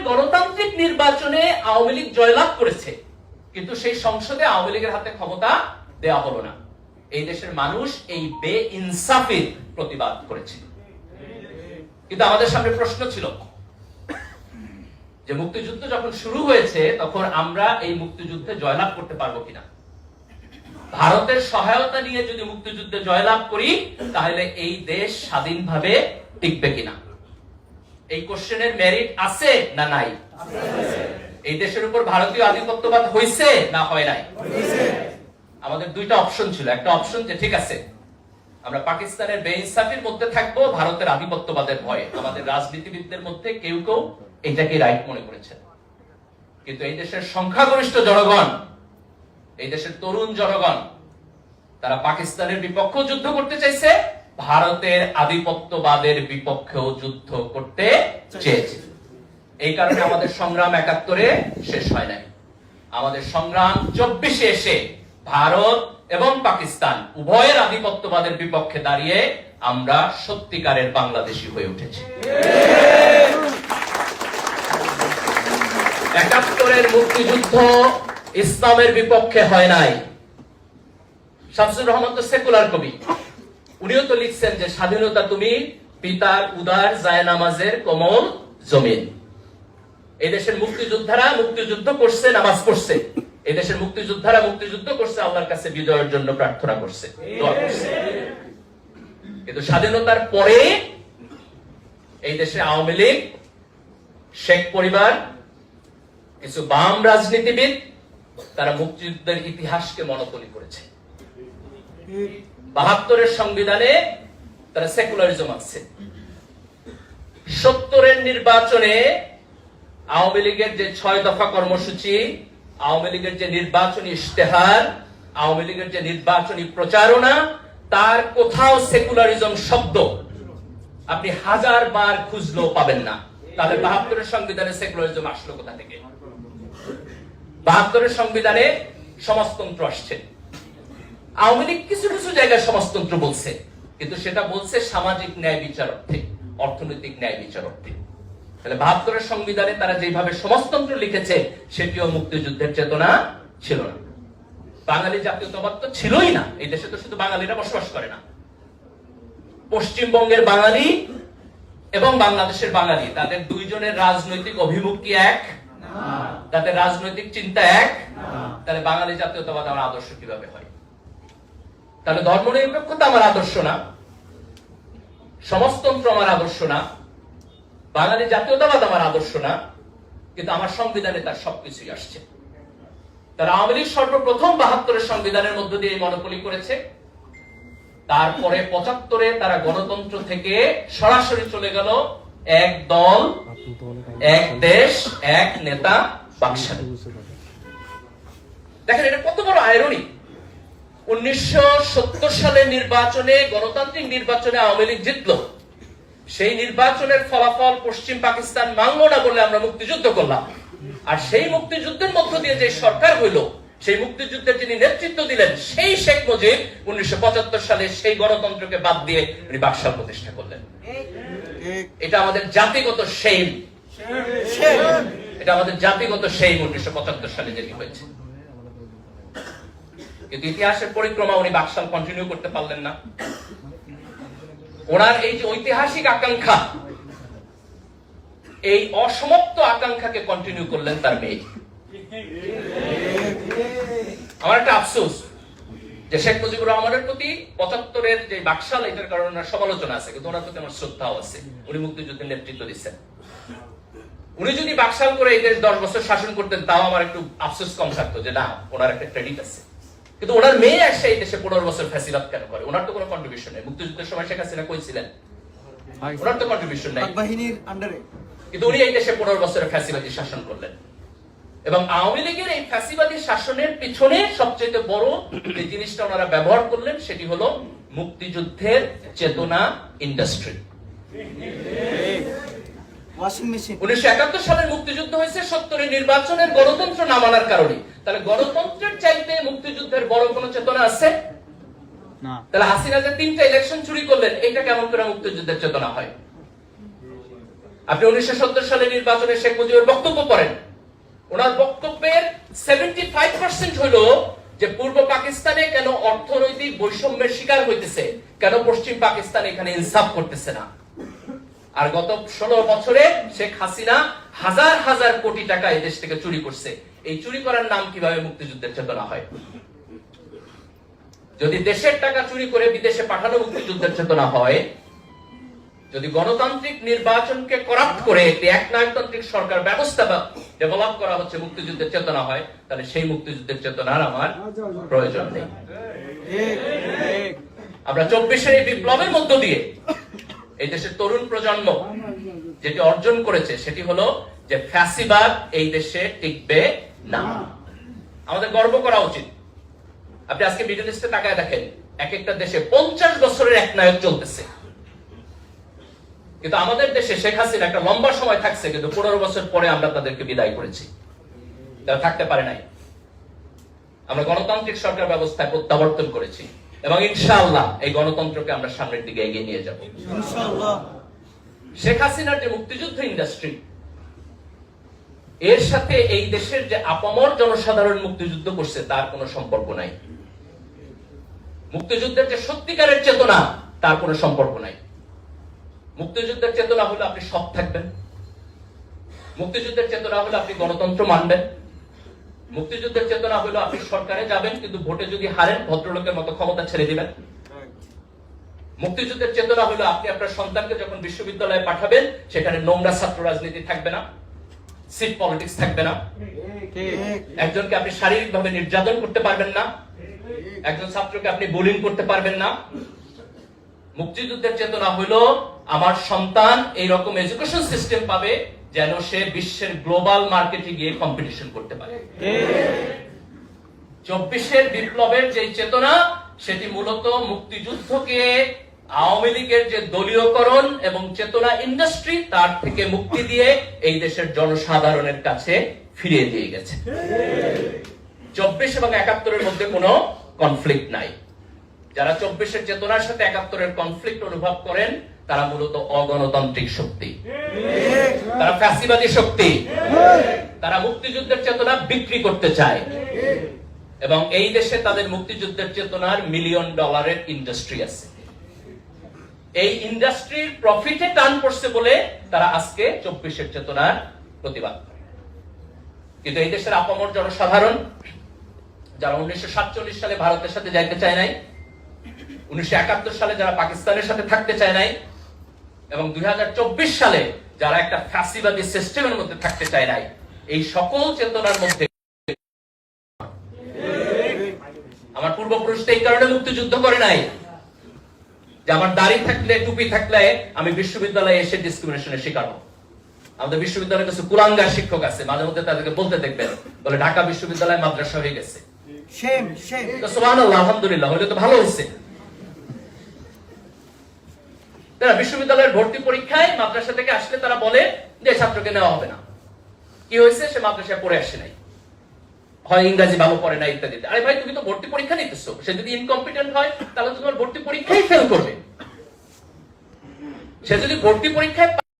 গণতান্ত্রিক নির্বাচনে আওয়ামী লীগ জয়লাভ করেছে, কিন্তু সেই সংসদে আওয়ামী লীগের হাতে ক্ষমতা দেওয়া হলো না। এই দেশের মানুষ এই বেইনসাফির প্রতিবাদ করেছিল। কিন্তু আমাদের সামনে প্রশ্ন ছিল যে মুক্তিযুদ্ধ যখন শুরু হয়েছে তখন আমরা এই মুক্তিযুদ্ধে জয়লাভ করতে পারবো কিনা। ভারতের সহায়তা নিয়ে যদি মুক্তিযুদ্ধে জয়লাভ করি তাহলে এই দেশ স্বাধীনভাবে টিকবে কিনা। এই কোশ্চেনের মেরিট আছে না নাই? এই দেশের উপর ভারতীয় আধিপত্যবাদ হয়েছে না হয় নাই? আমাদের দুইটা অপশন ছিল। একটা অপশন যে ঠিক আছে, আমরা পাকিস্তানের বেইনসাফির মধ্যে থাকবো ভারতের আধিপত্যবাদের ভয়ে। আমাদের রাজনীতিবিদদের মধ্যে কেউ কেউ এটাকে রাইট মনে করেছেন, কিন্তু এই দেশের সংখ্যাগরিষ্ঠ জনগণ, এই দেশের তরুণ জনগণ, তারা পাকিস্তানের বিপক্ষেও যুদ্ধ করতে চাইছে, ভারতের আধিপত্যবাদের বিপক্ষেও যুদ্ধ করতে চেয়েছে। এই কারণে আমাদের সংগ্রাম ৭১-এ শেষ হয় নাই। আমাদের সংগ্রাম ২৪-এ এসে ভারত এবং পাকিস্তান উভয়ের আধিপত্যবাদের বিপক্ষে দাঁড়িয়ে আমরা সত্যিকারের বাংলাদেশী হয়ে উঠেছি। ৭১-এর মুক্তিযুদ্ধ ইসলামের বিপক্ষে হয় নাই। শামসুর রহমান তো সেকুলার কবি, উনিও তো লিখছেন যে স্বাধীনতা তুমি পিতার উদার জায়নামাজের কোমল জমিন। এই দেশের মুক্তিযোদ্ধারা মুক্তিযুদ্ধ করছে, নামাজ পড়ছে। এই দেশের মুক্তিযোদ্ধারা মুক্তিযুদ্ধ করছে, আল্লাহর কাছে বিজয়ের জন্য প্রার্থনা করছে, দোয়া করছে। কিন্তু স্বাধীনতার পরে এই দেশে আওয়ামী লীগ, শেখ পরিবার, কিছু বাম রাজনীতিবিদ, তারা মুক্তিযুদ্ধের ইতিহাসকে মনোপলি করেছে। ৭২-এর সংবিধানে তারা সেকুলারিজম আছে। ৭০-এর নির্বাচনে আওয়ামী লীগের যে ৬ দফা কর্মসূচি, আওয়ামী লীগের যে নির্বাচনী ইশতেহার, আওয়ামী লীগের যে নির্বাচনী প্রচারণা, তার কোথাও সেকুলারিজম শব্দ আপনি ১০০০ বার খুঁজলেও পাবেন না। তাহলে ৭২-এর সংবিধানে সেকুলারিজম আসলো কোথা থেকে? ৭২-এর সংবিধানে সমাজতন্ত্র আসছে। আওয়ামী লীগ কিছু কিছু জায়গায় সমাজতন্ত্র বলছে, কিন্তু সেটা বলছে সামাজিক ন্যায় বিচার অর্থে, অর্থনৈতিক ন্যায় বিচার অর্থে। তাহলে ৭২-এর সংবিধানে তারা যেভাবে সমাজতন্ত্র লিখেছে সেটিও মুক্তিযুদ্ধের চেতনা ছিল না। বাঙালি জাতীয়তাবাদ তো ছিলই না। এই দেশে তো শুধু বাঙালিরা বসবাস করে না। পশ্চিমবঙ্গের বাঙালি এবং বাংলাদেশের বাঙালি, তাদের দুইজনের রাজনৈতিক অভিমুখ কি এক? তাদের রাজনৈতিক চিন্তা এক? তাহলে বাঙালি জাতীয়তাবাদ আমার আদর্শ কিভাবে হয়? তাহলে ধর্মনিরপেক্ষতা আমার আদর্শ না, সমাজতন্ত্র আমার আদর্শ না, বাঙালি জাতীয়তাবাদ আমার আদর্শ না, কিন্তু আমার সংবিধানে তার সবকিছুই আসছে। তারা আওয়ামী লীগ সর্বপ্রথম ৭২-এর সংবিধানের মধ্য দিয়ে মনোপলি করেছে। তারপরে ৭৫-এ তারা গণতন্ত্র থেকে সরাসরি চলে গেল এক দল, এক দেশ, এক নেতা বাকশালে। দেখেন এটা কত বড় আইরনি। ১৯৭০ সালের নির্বাচনে, গণতান্ত্রিক নির্বাচনে আওয়ামী লীগ জিতলো। সেই নির্বাচনের ফলাফল পশ্চিম পাকিস্তান মানল না বলে আমরা মুক্তিযুদ্ধ করলাম। আর সেই মুক্তিযুদ্ধের মধ্য দিয়ে যে সরকার হইল, সেই মুক্তিযুদ্ধের যিনি নেতৃত্ব দিলেন, সেই শেখ মুজিব ১৯৭৫ সালে সেই গণতন্ত্রকে বাদ দিয়ে উনি বাকশাল প্রতিষ্ঠা করলেন। এটা আমাদের জাতিগত শেম, এটা আমাদের জাতিগত শেম। ১৯৭৫ সালে যেটি হয়েছে, কিন্তু ইতিহাসের পরিক্রমা উনি বাকশাল কন্টিনিউ করতে পারলেন না। ওনার এই যে ঐতিহাসিক আকাঙ্ক্ষা, এই অসমাপ্ত আকাঙ্ক্ষাকে কন্টিনিউ করলেন তার মেয়ে। আমার একটা আফসোস যে শেখ মুজিবুর রহমানের প্রতি ৭৫-এর যে বাকশাল, এটার কারণে ওনার সমালোচনা আছে, কিন্তু ওনার প্রতি আমার শ্রদ্ধাও আছে। উনি মুক্তিযুদ্ধের নেতৃত্ব দিচ্ছেন। উনি যদি বাকশাল করে এই দেশ ১০ বছর শাসন করতেন, তাও আমার একটু আফসোস কম থাকতো যে না, ওনার একটা ক্রেডিট আছে। কিন্তু ওনার মেয়ে আসে এই দেশে ১৫ বছর ফ্যাসিবাদ কেন করে? ওনার তো কোনো কন্ট্রিবিউশন নেই। মুক্তিযুদ্ধের সময় শেখ হাসিনা কই ছিলেন? ওনার তো কন্ট্রিবিউশন নাই, বাহিনীর আন্ডারে। কিন্তু উনি এই দেশে ১৫ বছরের ফ্যাসিবাদী শাসন করলেন। এবং আওয়ামী লীগের এই ফ্যাসিবাদী শাসনের পিছনে সবচেয়ে বড় যে জিনিসটা ওনারা ব্যবহার করলেন সেটি হলো মুক্তিযুদ্ধের চেতনা ইন্ডাস্ট্রি। ১৯৭১ সালের মুক্তিযুদ্ধ হয়েছে ৭০-এর নির্বাচনের গণতন্ত্র না মানার কারণে। তাহলে গণতন্ত্রের চাইতে মুক্তিযুদ্ধের বড় কোন চেতনা আছে না। তাহলে হাসিনা যে ৩টা ইলেকশন চুরি করলেন, এটা কেমন করে মুক্তিযুদ্ধের চেতনা হয়? আপনি 1970 সালে নির্বাচনে শেখ মুজিবের বক্তব্য পড়েন, ওনার বক্তব্যের 75% হলো যে পূর্ব পাকিস্তানে কেন অর্থনৈতিক বৈষম্যের শিকার হইতেছে, কেন পশ্চিম পাকিস্তান এখানে ইনসাফ করতেছে না। আর গত 16 বছরে শেখ হাসিনা হাজার হাজার কোটি টাকা এই দেশ থেকে চুরি করছে। এই চুরি করার নাম কিভাবে মুক্তিযুদ্ধের চেতনা হয়? যদি দেশের টাকা চুরি করে বিদেশে পাঠানো মুক্তিযুদ্ধের চেতনা হয়, যদি গণতান্ত্রিক নির্বাচনকে করাপ্ট করে একটি একনায়কতান্ত্রিক সরকার ব্যবস্থা ডেভেলপ করা হচ্ছে মুক্তিযুদ্ধের চেতনা হয়, তাহলে সেই মুক্তিযুদ্ধের চেতনার আমার প্রয়োজন নেই। আমরা 24-এর এই বিপ্লবের মধ্য দিয়ে এই দেশের তরুণ প্রজন্ম যেটি অর্জন করেছে সেটি হলো যে ফ্যাসিবাদ এই দেশে টিকবে না। আমাদের গর্ব করা উচিত। আপনি আজকে মিডল ইস্টে তাকায় দেখেন, এক একটা দেশে 50 বছরের একনায়ক চলতেছে, কিন্তু আমাদের দেশে শেখ হাসিনা একটা লম্বা সময় থাকছে, কিন্তু 15 বছর পরে আমরা তাদেরকে বিদায় করেছি, তারা থাকতে পারে নাই। আমরা গণতান্ত্রিক সরকার ব্যবস্থায় প্রত্যাবর্তন করেছি এবং ইনশাআল্লাহ এই গণতন্ত্রকে আমরা সামনের দিকে এগিয়ে নিয়ে যাব ইনশাআল্লাহ। শেখ হাসিনার যে মুক্তিযুদ্ধ ইন্ডাস্ট্রি, এর সাথে এই দেশের যে আপামর জনসাধারণ মুক্তিযুদ্ধ করছে তার কোনো সম্পর্ক নাই। মুক্তিযুদ্ধের যে সত্যিকারের চেতনা, তার কোনো সম্পর্ক নাই। মুক্তিযুদ্ধের চেতনা হলো আপনি সৎ থাকবেন, মুক্তিযুদ্ধের চেতনা হলো আপনি গণতন্ত্র মানবেন, মুক্তিযুদ্ধের চেতনা হলো আপনি সরকারে যাবেন কিন্তু ভোটে যদি হারেন ভদ্রলোকের মতো ক্ষমতা ছেড়ে দিবেন। মুক্তিযুদ্ধের চেতনা হলো আপনি আপনার সন্তানকে যখন বিশ্ববিদ্যালয়ে পাঠাবেন সেখানে নোংরা ছাত্র রাজনীতি থাকবে না, সিট পলিটিক্স থাকবে না, একজনকে আপনি শারীরিকভাবে নির্যাতন করতে পারবেন না, একজন ছাত্রকে আপনি বুলিং করতে পারবেন না। মুক্তিযুদ্ধের চেতনা হলো আমার সন্তান এই রকম এডুকেশন সিস্টেম পাবে যেন সে বিশ্বের গ্লোবাল মার্কেটে গিয়ে কম্পিটিশন করতে পারে। 24-এর বিপ্লবের যে চেতনা, সেটি মূলত মুক্তিযুদ্ধকে আওয়ামী লীগের যে দলীয়করণ এবং চেতনা ইন্ডাস্ট্রি তার থেকে মুক্তি দিয়ে এই দেশের জনসাধারণের কাছে ফিরিয়ে দিয়ে গেছে। 24 এবং 71-এর মধ্যে কোনো কনফ্লিক্ট নাই। যারা 24-এর চেতনার সাথে 71-এর কনফ্লিক্ট অনুভব করেন তারা মূলত অগণতান্ত্রিক শক্তি, তারা ফ্যাসিবাদী শক্তি, তারা মুক্তিযুদ্ধের চেতনা বিক্রি করতে চায় এবং এই দেশে তাদের মুক্তিযুদ্ধের চেতনার $1 মিলিয়ন ইন্ডাস্ট্রি আছে। এই ইন্ডাস্ট্রির প্রফিটে টান পড়ছে বলে তারা আজকে 24-এর চেতনার প্রতিবাদ করে। কিন্তু এই দেশের আপামর জনসাধারণ যারা 1947 সালে ভারতের সাথে যাইতে চায় নাই, 1971 সালে যারা পাকিস্তানের সাথে থাকতে চায় নাই এবং 2024 সালে যারা একটা ফ্যাসিবাদী সিস্টেমের মধ্যে থাকতে চায় নাই, এই সকল চেতনার মধ্যে আমার পূর্বপুরুষরা এই কারণে মুক্তিযুদ্ধ করে নাই যে আমার দাড়ি থাকলে টুপি থাকলে আমি বিশ্ববিদ্যালয়ে এসে ডিসক্রিমিনেশনের শিকার হব। আমাদের বিশ্ববিদ্যালয়ে কিছু কুলাঙ্গার শিক্ষক আছে, মাঝে মধ্যে তাদেরকে বলতে দেখবেন, বলে ঢাকা বিশ্ববিদ্যালয় মাদ্রাসা হয়ে গেছে। সুবহানাল্লাহ, আলহামদুলিল্লাহ, হলে তো ভালো হয়েছে। তারা বিশ্ববিদ্যালয়ের ভর্তি পরীক্ষায় মাদ্রাসা থেকে আসলে তারা বলে যে ছাত্রকে নেওয়া হবে না। কি হয়েছে? সে মাদ্রাসায় পড়ে আসে নাই, হয় ইংরেজি ভালো পড়ে না ইত্যাদি। আরে ভাই, তুমি তো ভর্তি পরীক্ষা নিতেছো, সে যদি ইনকম্পিটেন্ট হয় তাহলে তোমার ভর্তি পরীক্ষায় ফেল করবে। সে যদি ভর্তি পরীক্ষায়